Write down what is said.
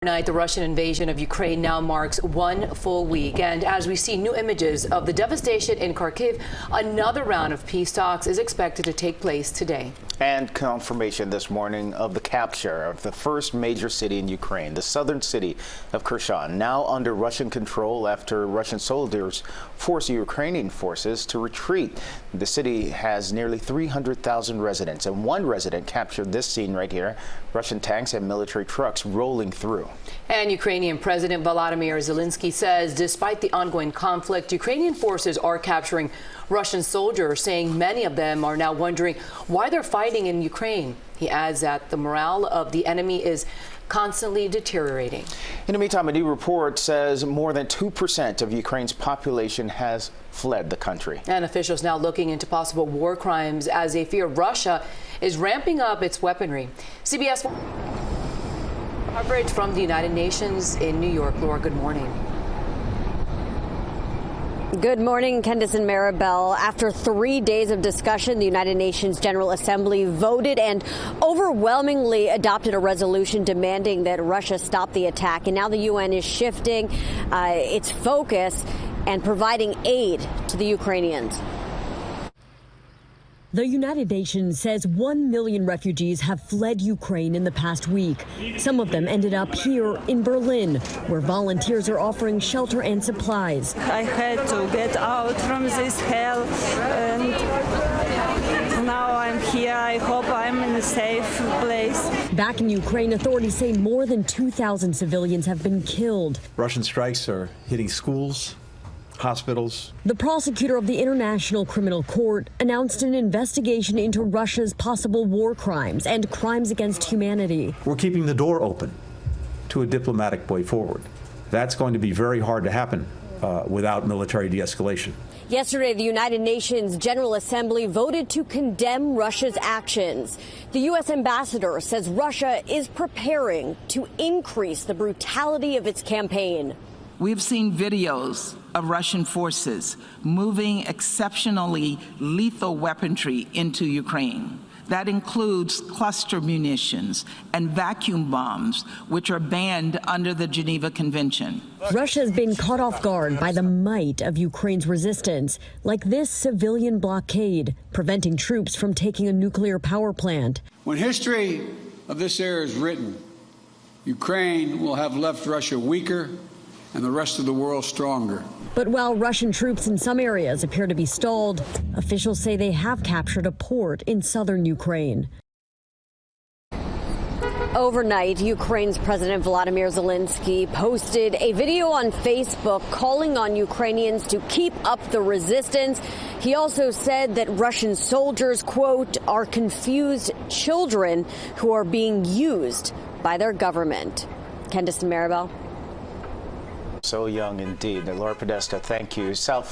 Tonight, the Russian invasion of Ukraine now marks 1 full week, and as we see new images of the devastation in Kharkiv, another round of peace talks is expected to take place today. And confirmation this morning of the capture of the first major city in Ukraine, the southern city of Kherson, now under Russian control after Russian soldiers forced Ukrainian forces to retreat. The city has nearly 300,000 residents, and one resident captured this scene right here, Russian tanks and military trucks rolling through. And Ukrainian President Volodymyr Zelensky says despite the ongoing conflict, Ukrainian forces are capturing Russian soldiers, saying many of them are now wondering why they're fighting in Ukraine. He adds that the morale of the enemy is constantly deteriorating. In the meantime, a new report says more than 2% of Ukraine's population has fled the country. And officials now looking into possible war crimes as they fear Russia is ramping up its weaponry. CBS coverage from the United Nations in New York. Laura, good morning. Good morning, Candace and Maribel. After 3 days of discussion, the United Nations General Assembly voted and overwhelmingly adopted a resolution demanding that Russia stop the attack. And now the UN is shifting its focus and providing aid to the Ukrainians. The United Nations says 1 million refugees have fled Ukraine in the past week. Some of them ended up here in Berlin, where volunteers are offering shelter and supplies. I had to get out from this hell, and now I'm here. I hope I'm in a safe place. Back in Ukraine, authorities say more than 2,000 civilians have been killed. Russian strikes are hitting schools, hospitals. The prosecutor of the International Criminal Court announced an investigation into Russia's possible war crimes and crimes against humanity. We're keeping the door open to a diplomatic way forward. That's going to be very hard to happen without military de-escalation. Yesterday, the United Nations General Assembly voted to condemn Russia's actions. The U.S. ambassador says Russia is preparing to increase the brutality of its campaign. We've seen videos of Russian forces moving exceptionally lethal weaponry into Ukraine. That includes cluster munitions and vacuum bombs, which are banned under the Geneva Convention. Russia has been caught off guard by the might of Ukraine's resistance, like this civilian blockade, preventing troops from taking a nuclear power plant. When history of this era is written, Ukraine will have left Russia weaker and the rest of the world stronger. But while Russian troops in some areas appear to be stalled, officials say they have captured a port in southern Ukraine. Overnight, Ukraine's President Volodymyr Zelensky posted a video on Facebook calling on Ukrainians to keep up the resistance. He also said that Russian soldiers, quote, are confused children who are being used by their government. Candace and Maribel. So young indeed. Laura Podesta, thank you.